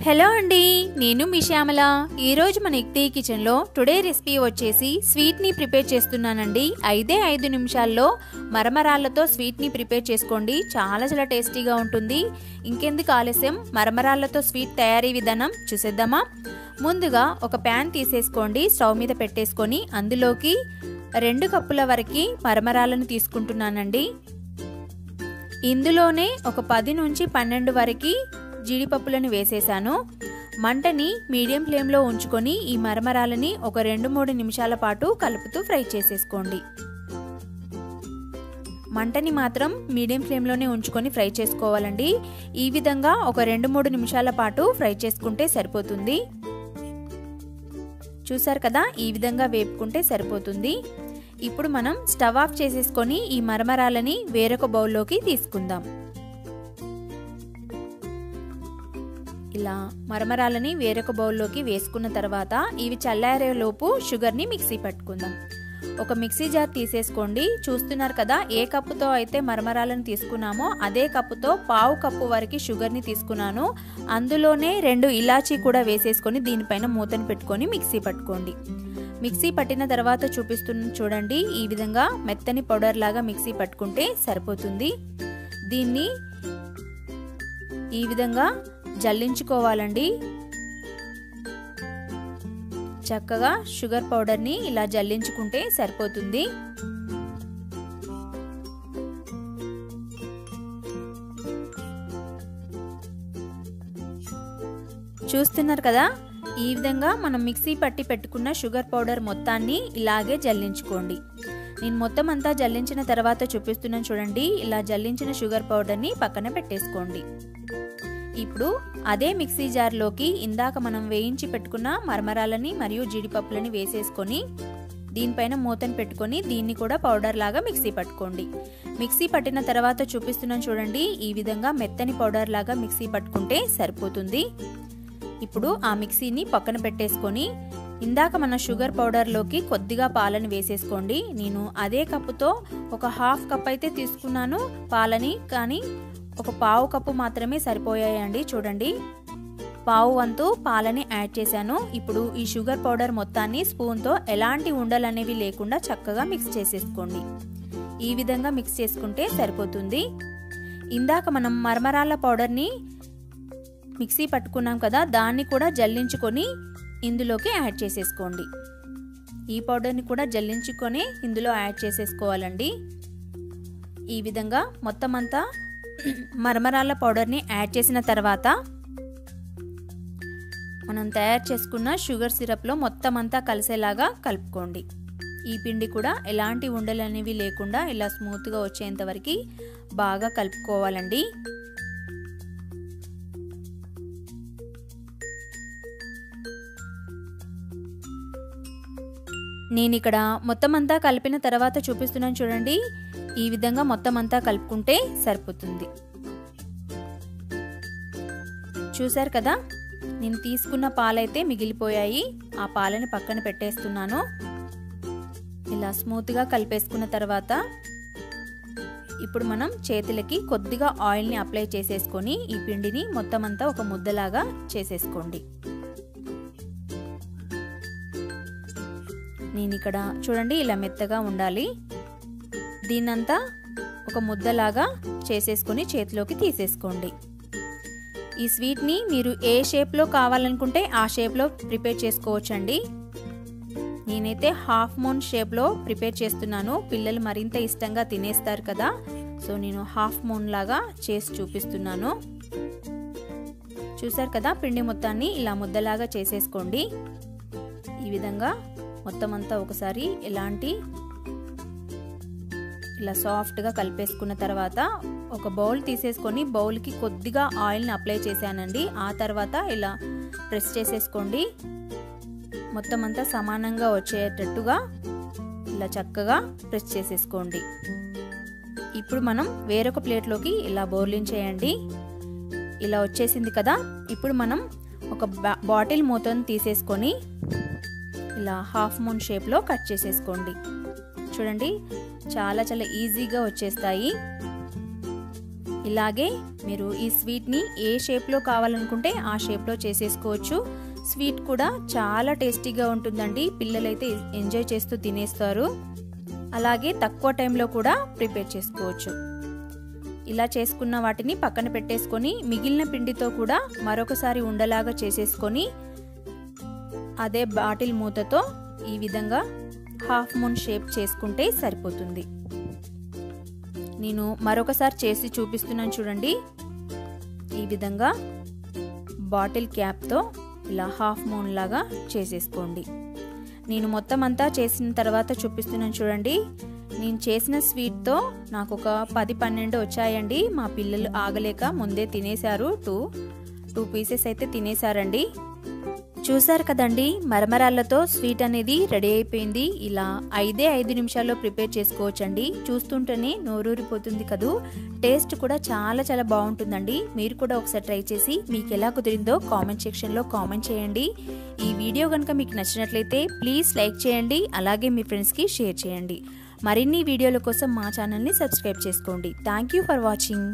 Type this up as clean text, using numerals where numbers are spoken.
Hello అండి, నేను మీ శ్యామల. ఈరోజు మన ఎక్టీ కిచెన్లో టుడే రెసిపీ వచ్చేసి స్వీట్ని ప్రిపేర్ చేస్తున్నానండి. 5 నిమిషాల్లో మరమరాళ్ళతో స్వీట్ని ప్రిపేర్ చేసుకోండి. చాలా టేస్టీగా ఉంటుంది. ఇంకెందుకు ఆలస్యం, మరమరాళ్ళతో స్వీట్ తయారీ విధానం చూసేద్దామా? ముందుగా ఒక ప్యాన్ తీసేసుకోండి. స్టవ్ మీద పెట్టేసుకొని అందులోకి 2 కప్పుల వరకు మరమరాలను తీసుకుంటున్నానండి. ఇందులోనే ఒక 10 నుంచి 12 వరకు జీడిపప్పులను వేసేసాను. మంటని మీడియం ఫ్లేమ్లో ఉంచుకొని ఈ మరమరాలని ఒక 2-3 నిమిషాల పాటు కలుపుతూ ఫ్రై చేసేసుకోండి. మంటని మాత్రం మీడియం ఫ్లేమ్లోనే ఉంచుకొని ఫ్రై చేసుకోవాలండి. ఈ విధంగా ఒక 2-3 నిమిషాల పాటు ఫ్రై చేసుకుంటే సరిపోతుంది. చూసారు కదా, ఈ విధంగా వేపుకుంటే సరిపోతుంది. ఇప్పుడు మనం స్టవ్ ఆఫ్ చేసేసుకొని ఈ మరమరాలని వేరొక బౌల్లోకి తీసుకుందాం. ఇలా మరమరాలని వేరొక బౌల్లోకి వేసుకున్న తర్వాత ఇవి చల్లారేలోపు షుగర్ని మిక్సీ పట్టుకుందాం. ఒక మిక్సీ జార్ తీసేసుకోండి. చూస్తున్నారు కదా, ఏ కప్పుతో అయితే మరమరాలను తీసుకున్నామో అదే కప్పుతో 1/2 కప్పు వరకు షుగర్ని తీసుకున్నాను. అందులోనే 2 ఇలాచీ కూడా వేసేసుకొని దీనిపైన మూతను పెట్టుకొని మిక్సీ పట్టుకోండి. మిక్సీ పట్టిన తర్వాత చూడండి, ఈ విధంగా మెత్తని పౌడర్ లాగా మిక్సీ పట్టుకుంటే సరిపోతుంది. దీన్ని ఈ విధంగా జల్లించుకోవాలండి. చక్కగా షుగర్ పౌడర్ని ఇలా జల్లించుకుంటే సరిపోతుంది. చూస్తున్నారు కదా, ఈ విధంగా మనం మిక్సీ పట్టి పెట్టుకున్న షుగర్ పౌడర్ మొత్తాన్ని ఇలాగే జల్లించుకోండి. నేను మొత్తం అంతా జల్లించిన తర్వాత చూపిస్తున్నాను చూడండి. ఇలా జల్లించిన షుగర్ పౌడర్ని పక్కన పెట్టేసుకోండి. ఇప్పుడు అదే మిక్సీ జార్లోకి ఇందాక మనం వేయించి పెట్టుకున్న మరమరాలని మరియు జీడిపప్పులని వేసేసుకొని దీనిపైన మూతను పెట్టుకొని దీన్ని కూడా పౌడర్ లాగా మిక్సీ పట్టుకోండి. మిక్సీ పట్టిన తర్వాత చూపిస్తున్నాను చూడండి, ఈ విధంగా మెత్తని పౌడర్ లాగా మిక్సీ పట్టుకుంటే సరిపోతుంది. ఇప్పుడు ఆ మిక్సీని పక్కన పెట్టేసుకొని ఇందాక మన షుగర్ పౌడర్లోకి కొద్దిగా పాలను వేసేసుకోండి. నేను అదే కప్పుతో ఒక 1/2 కప్ అయితే తీసుకున్నాను పాలని, కానీ ఒక 1/2 కప్పు మాత్రమే సరిపోయాయండి. చూడండి, 1/2 వంతు పాలని యాడ్ చేశాను. ఇప్పుడు ఈ షుగర్ పౌడర్ మొత్తాన్ని స్పూన్తో ఎలాంటి ఉండలు అనేవి లేకుండా చక్కగా మిక్స్ చేసేసుకోండి. ఈ విధంగా మిక్స్ చేసుకుంటే సరిపోతుంది. ఇందాక మనం మరమరాళ్ళ పౌడర్ని మిక్సీ పట్టుకున్నాం కదా, దాన్ని కూడా జల్లించుకొని ఇందులోకి యాడ్ చేసేసుకోండి. ఈ పౌడర్ని కూడా జల్లించుకొని ఇందులో యాడ్ చేసేసుకోవాలండి. ఈ విధంగా మొత్తం అంతా మరమరాళ్ళ పౌడర్ని యాడ్ చేసిన తర్వాత మనం తయారు చేసుకున్న షుగర్ సిరప్లో మొత్తం అంతా కలిసేలాగా కలుపుకోండి. ఈ పిండి కూడా ఎలాంటి ఉండలు అనేవి లేకుండా ఇలా స్మూత్గా వచ్చేంత వరకు బాగా కలుపుకోవాలండి. నేను ఇక్కడ మొత్తం అంతా కలిపిన తర్వాత చూపిస్తున్నాను చూడండి. ఈ విధంగా మొత్తం అంతా కలుపుకుంటే సరిపోతుంది. చూసారు కదా, నేను తీసుకున్న పాలైతే మిగిలిపోయాయి. ఆ పాలని పక్కన పెట్టేస్తున్నాను. ఇలా స్మూత్గా కలిపేసుకున్న తర్వాత ఇప్పుడు మనం చేతులకి కొద్దిగా ఆయిల్ని అప్లై చేసేసుకొని ఈ పిండిని మొత్తం అంతా ఒక ముద్దలాగా చేసేసుకోండి. నేను ఇక్కడ చూడండి, ఇలా మెత్తగా ఉండాలి. దీన్నంతా ఒక ముద్దలాగా చేసేసుకొని చేతిలోకి తీసేసుకోండి. ఈ స్వీట్ని మీరు ఏ షేప్లో కావాలనుకుంటే ఆ షేప్లో ప్రిపేర్ చేసుకోవచ్చండి. నేనైతే హాఫ్ మూన్ షేప్లో ప్రిపేర్ చేస్తున్నాను. పిల్లలు మరింత ఇష్టంగా తినేస్తారు కదా, సో నేను హాఫ్ మూన్ లాగా చేసి చూపిస్తున్నాను. చూసారు కదా, పిండి మొత్తాన్ని ఇలా ముద్దలాగా చేసేసుకోండి. ఈ విధంగా మొత్తం అంతా ఒకసారి ఇలా సాఫ్ట్గా కలిపేసుకున్న తర్వాత ఒక బౌల్ తీసేసుకొని బౌల్కి కొద్దిగా ఆయిల్ని అప్లై చేశానండి. ఆ తర్వాత ఇలా ప్రెస్ చేసేసుకోండి. మొత్తం అంతా సమానంగా వచ్చేటట్టుగా ఇలా చక్కగా ప్రెస్ చేసేసుకోండి. ఇప్పుడు మనం వేరొక ప్లేట్లోకి ఇలా బోర్లించేయండి. ఇలా వచ్చేసింది కదా, ఇప్పుడు మనం ఒక బాటిల్ మూతను తీసేసుకొని ఇలా హాఫ్ మూన్ షేప్లో కట్ చేసేసుకోండి. చూడండి, చాలా ఈజీగా వచ్చేస్తాయి. ఇలాగే మీరు ఈ స్వీట్ని ఏ షేప్లో కావాలనుకుంటే ఆ షేప్లో చేసేసుకోవచ్చు. స్వీట్ కూడా చాలా టేస్టీగా ఉంటుందండి. పిల్లలైతే ఎంజాయ్ చేస్తూ తినేస్తారు. అలాగే తక్కువ టైంలో కూడా ప్రిపేర్ చేసుకోవచ్చు. ఇలా చేసుకున్న వాటిని పక్కన పెట్టేసుకొని మిగిలిన పిండితో కూడా మరొకసారి ఉండలాగా చేసేసుకొని అదే బాటిల్ మూతతో ఈ విధంగా హాఫ్ మూన్ షేప్ చేసుకుంటే సరిపోతుంది. నేను మరొకసారి చేసి చూపిస్తున్నాను చూడండి. ఈ విధంగా బాటిల్ క్యాప్తో ఇలా హాఫ్ మూన్ లాగా చేసేసుకోండి. నేను మొత్తం అంతా చేసిన తర్వాత చూపిస్తున్నాను చూడండి. నేను చేసిన స్వీట్తో నాకు ఒక 10-12 వచ్చాయండి. మా పిల్లలు ఆగలేక ముందే తినేశారు. 2 పీసెస్ అయితే తినేశారండి. చూసారు కదండి, మరమరాళ్ళతో స్వీట్ అనేది రెడీ అయిపోయింది. ఇలా 5 నిమిషాల్లో ప్రిపేర్ చేసుకోవచ్చండి. చూస్తుంటేనే నోరూరిపోతుంది కదూ. టేస్ట్ కూడా చాలా చాలా బాగుంటుందండి. మీరు కూడా ఒకసారి ట్రై చేసి మీకు ఎలా కుదిరిందో కామెంట్ సెక్షన్లో కామెంట్ చేయండి. ఈ వీడియో కనుక మీకు నచ్చినట్లయితే ప్లీజ్ లైక్ చేయండి. అలాగే మీ ఫ్రెండ్స్కి షేర్ చేయండి. మరిన్ని వీడియోల కోసం మా ఛానల్ని సబ్స్క్రైబ్ చేసుకోండి. Thank you for watching.